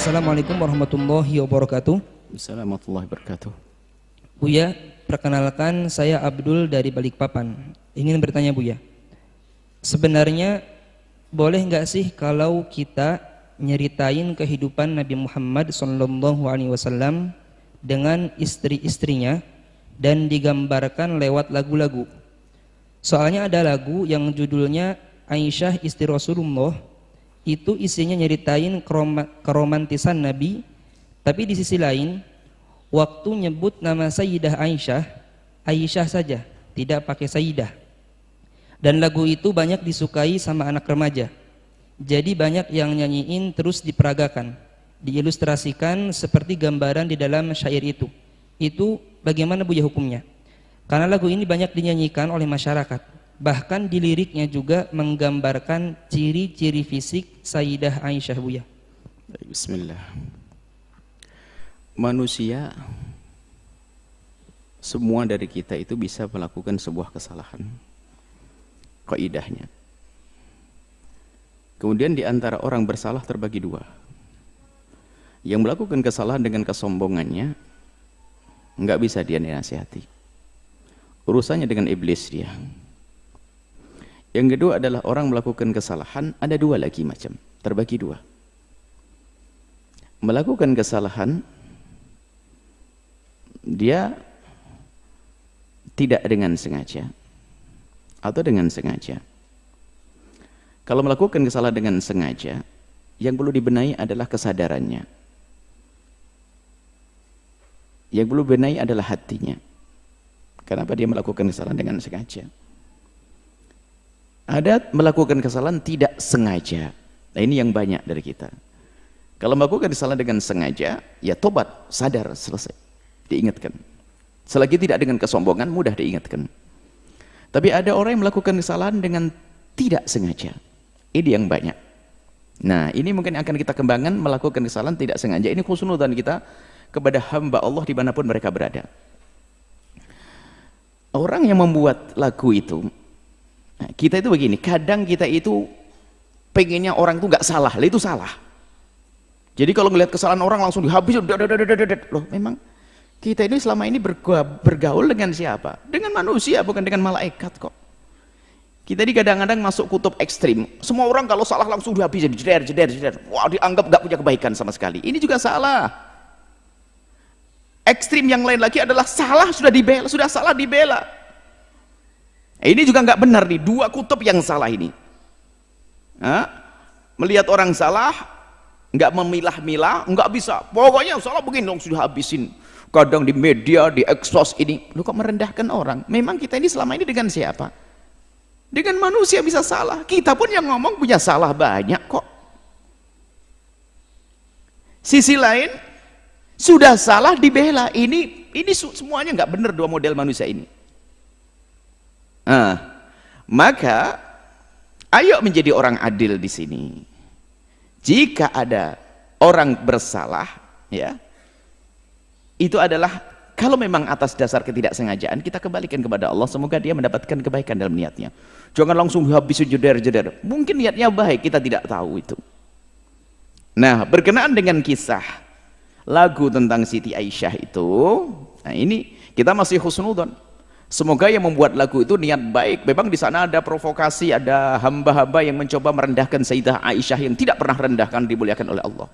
Assalamualaikum warahmatullahi wabarakatuh. Assalamualaikum warahmatullahi wabarakatuh. Buya, perkenalkan saya Abdul dari Balikpapan. Ingin bertanya Buya, sebenarnya boleh nggak sih kalau kita nyeritain kehidupan Nabi Muhammad SAW dengan istri-istrinya dan digambarkan lewat lagu-lagu? Soalnya ada lagu yang judulnya Aisyah Istri Rasulullah, itu isinya nyeritain keromantisan Nabi, tapi di sisi lain waktu nyebut nama Sayyidah Aisyah, Aisyah saja, tidak pakai Sayyidah. Dan lagu itu banyak disukai sama anak remaja, jadi banyak yang nyanyiin terus diperagakan, diilustrasikan seperti gambaran di dalam syair itu. Itu bagaimana Buya hukumnya? Karena lagu ini banyak dinyanyikan oleh masyarakat, bahkan di liriknya juga menggambarkan ciri-ciri fisik Sayyidah Aisyah Buya. Bismillah. Manusia, semua dari kita itu bisa melakukan sebuah kesalahan, kaidahnya. Kemudian di antara orang bersalah terbagi dua. Yang melakukan kesalahan dengan kesombongannya, nggak bisa dia nasihati, urusannya dengan iblis dia. Yang kedua adalah orang melakukan kesalahan, ada dua lagi macam, terbagi dua. Melakukan kesalahan, dia tidak dengan sengaja atau dengan sengaja. Kalau melakukan kesalahan dengan sengaja, yang perlu dibenahi adalah kesadarannya. Yang perlu dibenahi adalah hatinya. Kenapa dia melakukan kesalahan dengan sengaja? Ada melakukan kesalahan tidak sengaja. Nah ini yang banyak dari kita. Kalau melakukan kesalahan dengan sengaja, ya tobat, sadar, selesai, diingatkan. Selagi tidak dengan kesombongan, mudah diingatkan. Tapi ada orang yang melakukan kesalahan dengan tidak sengaja. Ini yang banyak. Nah ini mungkin akan kita kembangkan, melakukan kesalahan tidak sengaja. Ini khusnudzan kita kepada hamba Allah dimanapun mereka berada. Orang yang membuat lagu itu, nah, kita itu begini, kadang kita itu pengennya orang itu nggak salah, itu salah. Jadi kalau ngelihat kesalahan orang langsung dihabis, loh memang kita ini selama ini bergaul dengan siapa? Dengan manusia, bukan dengan malaikat kok. Kita ini kadang-kadang masuk kutub ekstrim. Semua orang kalau salah langsung dihabis, jeder. Wah, dianggap nggak punya kebaikan sama sekali. Ini juga salah. Ekstrim yang lain lagi adalah salah sudah dibela, sudah salah dibela. Ini juga nggak benar nih, dua kutub yang salah ini. Melihat orang salah, nggak memilah-milah, nggak bisa. Pokoknya salah begini dong, sudah habisin. Kadang di media, di eksos ini, lu kok merendahkan orang? Memang kita ini selama ini dengan siapa? Dengan manusia bisa salah. Kita pun yang ngomong punya salah banyak kok. Sisi lain, sudah salah dibela. Ini semuanya nggak benar dua model manusia ini. Maka ayo menjadi orang adil di sini. Jika ada orang bersalah, ya, itu adalah kalau memang atas dasar ketidaksengajaan, kita kembalikan kepada Allah, semoga dia mendapatkan kebaikan dalam niatnya. Jangan langsung habis jeder. Mungkin niatnya baik, kita tidak tahu itu. Nah, berkenaan dengan kisah lagu tentang Siti Aisyah itu, nah ini kita masih husnudzon. Semoga yang membuat lagu itu niat baik. Memang di sana ada provokasi, ada hamba-hamba yang mencoba merendahkan Sayyidah Aisyah yang tidak pernah rendahkan, dimuliakan oleh Allah.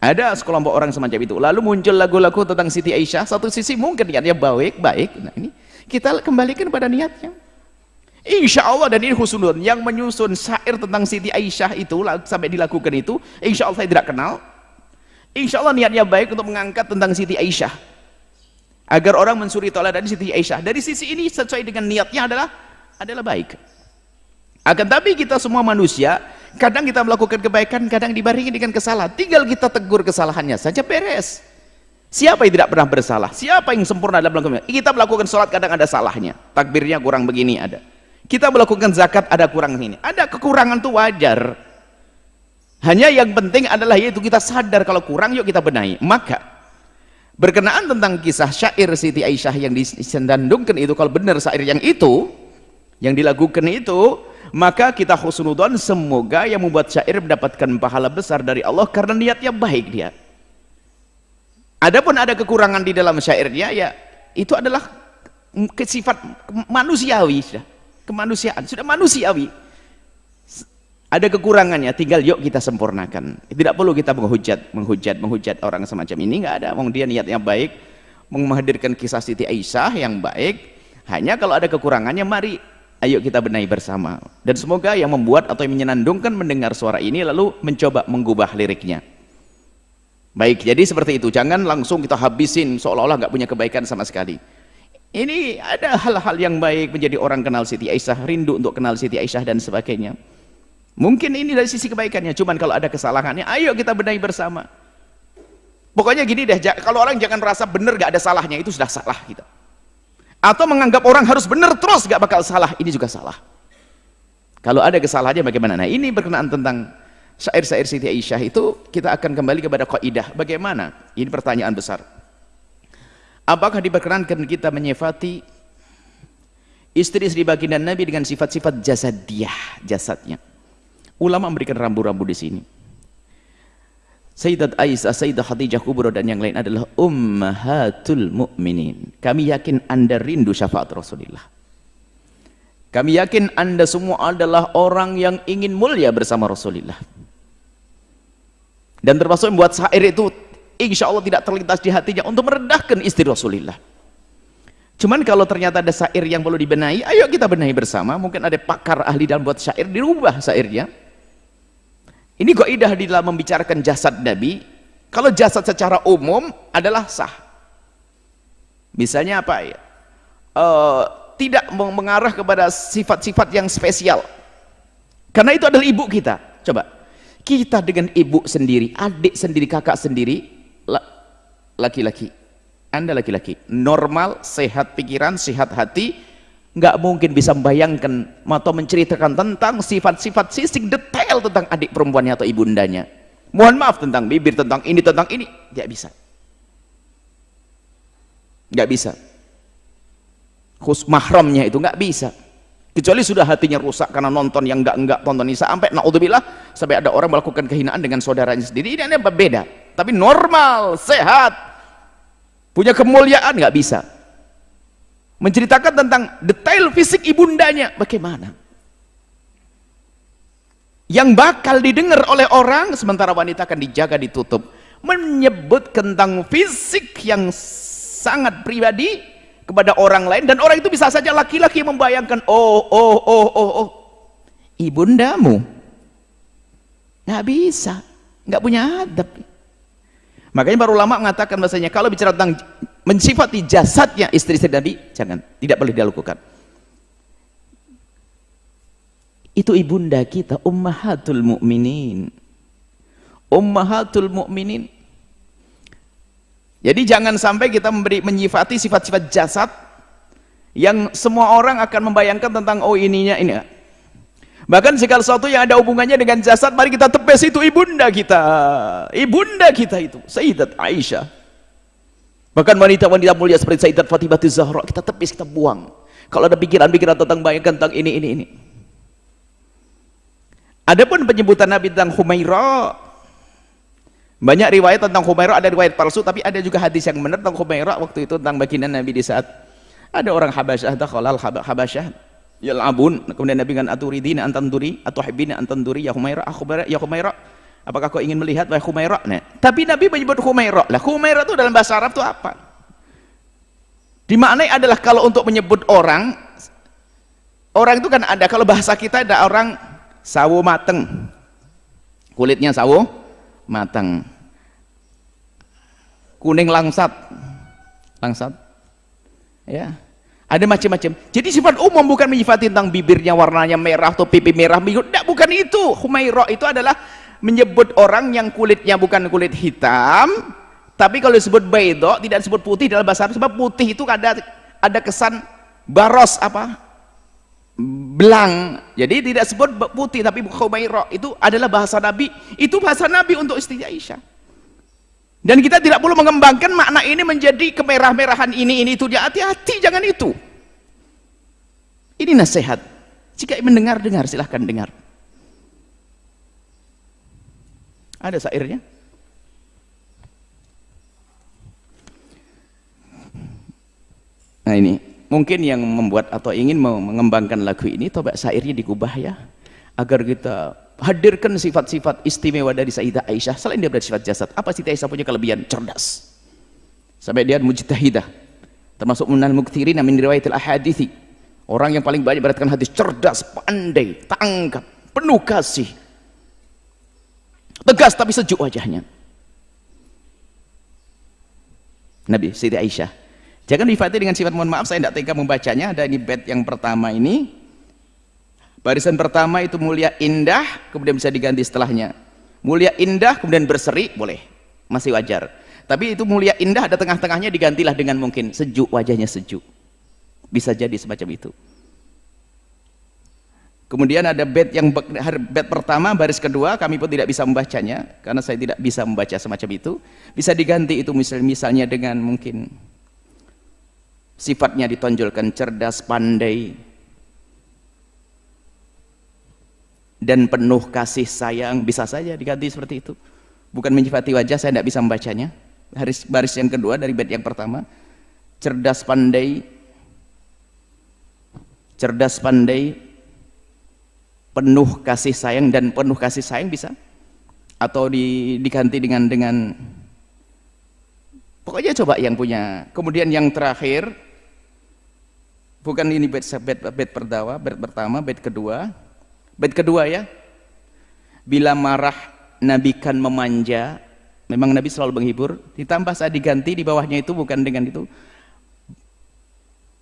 Ada sekelompok orang semacam itu. Lalu muncul lagu-lagu tentang Siti Aisyah. Satu sisi mungkin niatnya baik. Nah ini kita kembalikan pada niatnya. Insya Allah, dan ini husnudon yang menyusun syair tentang Siti Aisyah itu sampai dilakukan itu, insya Allah saya tidak kenal. Insya Allah niatnya baik untuk mengangkat tentang Siti Aisyah, agar orang mensuri teladan Siti Aisyah. Dari sisi ini sesuai dengan niatnya adalah baik. Akan tapi kita semua manusia, kadang kita melakukan kebaikan, kadang dibarengi dengan kesalahan. Tinggal kita tegur kesalahannya saja, beres. Siapa yang tidak pernah bersalah? Siapa yang sempurna dalam melakukan? Kita melakukan sholat kadang ada salahnya, takbirnya kurang begini ada. Kita melakukan zakat ada kurang ini, ada kekurangan itu wajar. Hanya yang penting adalah yaitu kita sadar kalau kurang, yuk kita benahi. Maka berkenaan tentang kisah syair Siti Aisyah yang disandungkan itu, kalau benar syair yang itu yang dilakukan itu maka kita husnudzon semoga yang membuat syair mendapatkan pahala besar dari Allah karena niatnya baik dia. Adapun ada kekurangan di dalam syairnya, ya itu adalah sifat manusiawi, sudah kemanusiaan, sudah manusiawi. Ada kekurangannya, tinggal yuk kita sempurnakan. Tidak perlu kita menghujat orang semacam ini, nggak ada. Dia niatnya baik, menghadirkan kisah Siti Aisyah yang baik. Hanya kalau ada kekurangannya, mari ayo kita benahi bersama. Dan semoga yang membuat atau yang menyenandungkan mendengar suara ini lalu mencoba mengubah liriknya. Baik, jadi seperti itu. Jangan langsung kita habisin seolah-olah nggak punya kebaikan sama sekali. Ini ada hal-hal yang baik, menjadi orang kenal Siti Aisyah, rindu untuk kenal Siti Aisyah dan sebagainya. Mungkin ini dari sisi kebaikannya. Cuman kalau ada kesalahannya, ayo kita benahi bersama. Pokoknya gini deh, kalau orang jangan merasa benar gak ada salahnya, itu sudah salah kita. Atau menganggap orang harus benar terus gak bakal salah, ini juga salah. Kalau ada kesalahannya bagaimana? Nah, ini berkenaan tentang syair-syair Siti Aisyah itu, kita akan kembali kepada kaidah. Bagaimana? Ini pertanyaan besar. Apakah diperkenankan kita menyifati istri-istri baginda Nabi dengan sifat-sifat jasadiyah, jasadnya? Ulama memberikan rambu-rambu di sini. Sayyidat Aisyah, Sayyidah Khadijah Kubra dan yang lain adalah ummahatul mu'minin. Kami yakin Anda rindu syafaat Rasulullah. Kami yakin Anda semua adalah orang yang ingin mulia bersama Rasulullah. Dan termasuk membuat syair itu insya Allah tidak terlintas di hatinya untuk merendahkan istri Rasulullah. Cuman kalau ternyata ada syair yang perlu dibenahi, ayo kita benahi bersama. Mungkin ada pakar ahli dalam buat syair, dirubah syairnya. Ini kaidah di dalam membicarakan jasad Nabi. Kalau jasad secara umum adalah sah. Misalnya apa ya? Tidak mengarah kepada sifat-sifat yang spesial. Karena itu adalah ibu kita. Coba, kita dengan ibu sendiri, adik sendiri, kakak sendiri, laki-laki. Anda laki-laki, normal, sehat pikiran, sehat hati, nggak mungkin bisa membayangkan atau menceritakan tentang sifat-sifat sisik detail tentang adik perempuannya atau ibundanya. Mohon maaf, tentang bibir, tentang ini, nggak bisa. Nggak bisa. Khusus mahramnya itu nggak bisa. Kecuali sudah hatinya rusak karena nonton yang enggak tonton ini, sampai naudzubillah sampai ada orang melakukan kehinaan dengan saudaranya sendiri. Ini beda. Tapi normal, sehat, punya kemuliaan, nggak bisa. Menceritakan tentang detail fisik ibundanya bagaimana, yang bakal didengar oleh orang, sementara wanita akan dijaga, ditutup. Menyebut tentang fisik yang sangat pribadi kepada orang lain, dan orang itu bisa saja laki-laki membayangkan, oh ibundamu, nggak bisa, nggak punya adab. Makanya para ulama mengatakan bahasanya kalau bicara tentang mensifati jasadnya istri-istri Nabi, jangan, tidak boleh dilakukan. Itu ibunda kita, ummahatul mu'minin. Ummahatul mu'minin. Jadi jangan sampai kita menyifati sifat-sifat jasad yang semua orang akan membayangkan tentang ininya ini. Bahkan segala sesuatu yang ada hubungannya dengan jasad, mari kita tepes itu ibunda kita. Ibunda kita itu Sayyidat Aisyah. Bahkan wanita-wanita mulia seperti Sayyidat Fatimah Zahra, kita tepis, kita buang. Kalau ada pikiran-pikiran tentang bayangkan tentang ini. Adapun penyebutan Nabi tentang Humaira, banyak riwayat tentang Humaira, ada riwayat palsu, tapi ada juga hadis yang benar tentang Humaira waktu itu tentang baginda Nabi di saat ada orang Habasyah, dakhalal Habasyah yal'abun, kemudian Nabi kan aturidina antanduri atau hibbina antanduri ya Humaira, ya Humaira, apakah kau ingin melihat wahai Humaira? Nah, tapi Nabi menyebut Humaira. Lah Humaira itu dalam bahasa Arab itu apa? Dimaknai adalah kalau untuk menyebut orang itu kan ada, kalau bahasa kita ada orang sawo mateng, kulitnya sawo mateng, kuning langsat ya, ada macam-macam. Jadi sifat umum bukan menyifati tentang bibirnya warnanya merah atau pipi merah, tidak, bukan itu. Humaira itu adalah menyebut orang yang kulitnya bukan kulit hitam, tapi kalau disebut baydo tidak disebut putih dalam bahasa Arab, sebab putih itu ada kesan baros belang, jadi tidak sebut putih, tapi Humaira itu adalah bahasa Nabi, itu bahasa Nabi untuk istri Aisyah. Dan kita tidak perlu mengembangkan makna ini menjadi kemerah-merahan ini itu, hati-hati, jangan itu. Ini nasihat. Jika mendengar, silahkan dengar. Ada syairnya. Nah ini, mungkin yang membuat atau ingin mengembangkan lagu ini, coba syairnya digubah ya, agar kita hadirkan sifat-sifat istimewa dari Sayyidah Aisyah. Selain dia bersifat jasad, apa Sayyidah Aisyah punya kelebihan? Cerdas. Sampai dia mujtahidah, termasuk minal mukthirin min riwayatil ahadithi, orang yang paling banyak beratkan hadis, cerdas, pandai, tangkap, penuh kasih, tegas tapi sejuk wajahnya. Nabi Sayyidah Aisyah. Jangan difati dengan sifat, mohon maaf saya tidak tega membacanya. Ada ini bait yang pertama ini, barisan pertama itu mulia indah, kemudian bisa diganti setelahnya mulia indah kemudian berseri, boleh, masih wajar. Tapi itu mulia indah ada tengah-tengahnya, digantilah dengan mungkin sejuk, wajahnya sejuk, bisa jadi semacam itu. Kemudian ada bait yang bait pertama baris kedua, kami pun tidak bisa membacanya karena saya tidak bisa membaca semacam itu. Bisa diganti itu misalnya dengan mungkin sifatnya ditonjolkan cerdas, pandai, dan penuh kasih sayang, bisa saja diganti seperti itu. Bukan menyifati wajah, saya tidak bisa membacanya. Baris yang kedua dari bait yang pertama, cerdas pandai, penuh kasih sayang, dan penuh kasih sayang bisa, atau diganti dengan pokoknya coba yang punya. Kemudian yang terakhir, bukan ini bait pertama, bait kedua ya. Bila marah Nabi kan memanja, memang Nabi selalu menghibur, ditambah saat diganti di bawahnya itu bukan dengan itu,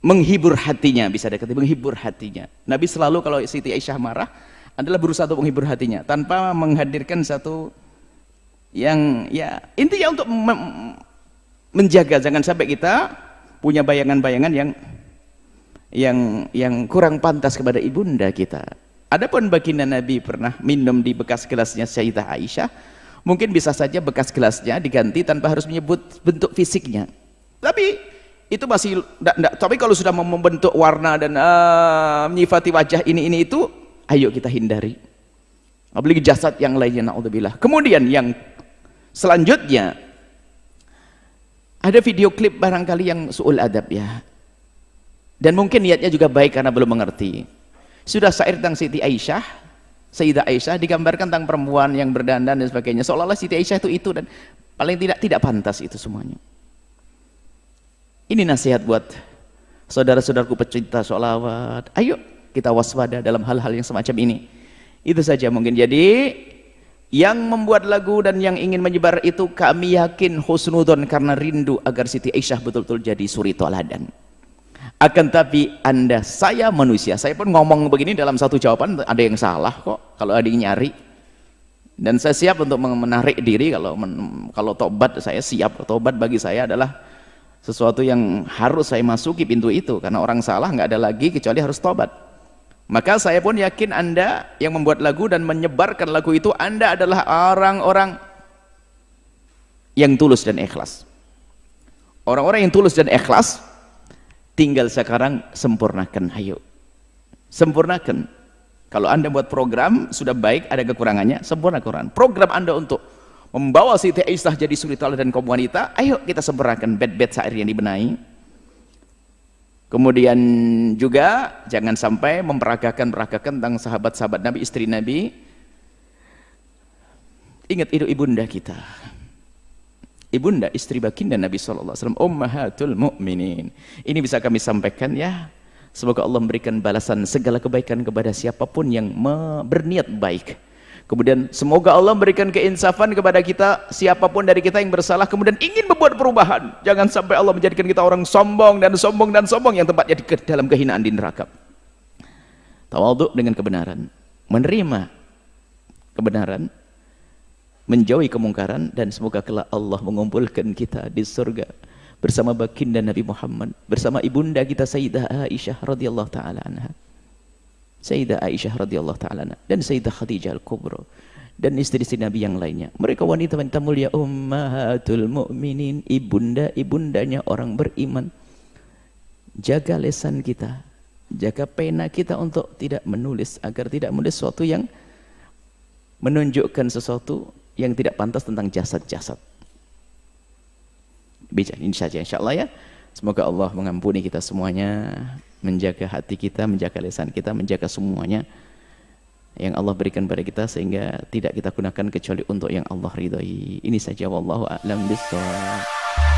menghibur hatinya, bisa dikatakan menghibur hatinya. Nabi selalu kalau Siti Aisyah marah adalah berusaha untuk menghibur hatinya tanpa menghadirkan satu yang ya intinya untuk menjaga jangan sampai kita punya bayangan-bayangan yang kurang pantas kepada ibunda kita. Adapun baginda Nabi pernah minum di bekas gelasnya Sayyidah Aisyah, mungkin bisa saja bekas gelasnya diganti tanpa harus menyebut bentuk fisiknya. Tapi itu masih tapi kalau sudah membentuk warna dan menyifati wajah ini itu, ayo kita hindari. Apalagi jasad yang lainnya, naudzubillah. Kemudian yang selanjutnya ada video klip barangkali yang su'ul adab ya. Dan mungkin niatnya juga baik karena belum mengerti. Sudah syair tentang Siti Aisyah, Sayyidah Aisyah digambarkan tentang perempuan yang berdandan dan sebagainya. Seolah-olah Siti Aisyah itu dan paling tidak pantas itu semuanya. Ini nasihat buat saudara-saudaraku pecinta sholawat. Ayo kita waspada dalam hal-hal yang semacam ini. Itu saja mungkin. Jadi yang membuat lagu dan yang ingin menyebar itu kami yakin husnudon karena rindu agar Siti Aisyah betul-betul jadi suri toladan. Akan tapi saya manusia, saya pun ngomong begini dalam satu jawaban ada yang salah kok kalau ada yang nyari. Dan saya siap untuk menarik diri kalau tobat, saya siap. Tobat bagi saya adalah sesuatu yang harus saya masuki pintu itu, karena orang salah nggak ada lagi kecuali harus tobat. Maka saya pun yakin Anda yang membuat lagu dan menyebarkan lagu itu, Anda adalah orang-orang yang tulus dan ikhlas. Orang-orang yang tulus dan ikhlas, tinggal sekarang sempurnakan, ayo sempurnakan. Kalau Anda buat program sudah baik, ada kekurangannya, sempurnakan program Anda untuk membawa Siti Aisyah jadi suri teladan kaum wanita. Ayo kita sempurnakan bait-bait syair yang dibenahi. Kemudian juga jangan sampai memperagakan tentang sahabat-sahabat Nabi, istri Nabi. Ingat itu ibunda kita, ibunda istri baginda Nabi SAW, ummahatul mu'minin. Ini bisa kami sampaikan ya. Semoga Allah memberikan balasan segala kebaikan kepada siapapun yang berniat baik. Kemudian semoga Allah memberikan keinsafan kepada kita, siapapun dari kita yang bersalah kemudian ingin membuat perubahan. Jangan sampai Allah menjadikan kita orang sombong yang tempatnya di dalam kehinaan di neraka. Tawadhu dengan kebenaran, menerima kebenaran, menjauhi kemungkaran, dan semoga kelak Allah mengumpulkan kita di surga bersama baginda Nabi Muhammad, bersama ibunda kita Sayyidah Aisyah radhiyallahu taala anha, Sayyidah Aisyah radhiyallahu taala anha, dan Sayyidah Khadijah al-Kubra, dan istri-istri Nabi yang lainnya. Mereka wanita-wanita mulia, ummahatul mu'minin, ibunda-ibundanya orang beriman. Jaga lisan kita, Jaga pena kita untuk tidak menulis, agar tidak menulis sesuatu yang menunjukkan sesuatu yang tidak pantas tentang jasad-jasad. Bicara ini saja insyaallah ya. Semoga Allah mengampuni kita semuanya, menjaga hati kita, menjaga lisan kita, menjaga semuanya yang Allah berikan pada kita, sehingga tidak kita gunakan kecuali untuk yang Allah ridhai. Ini saja, wallahu a'lam bishawab.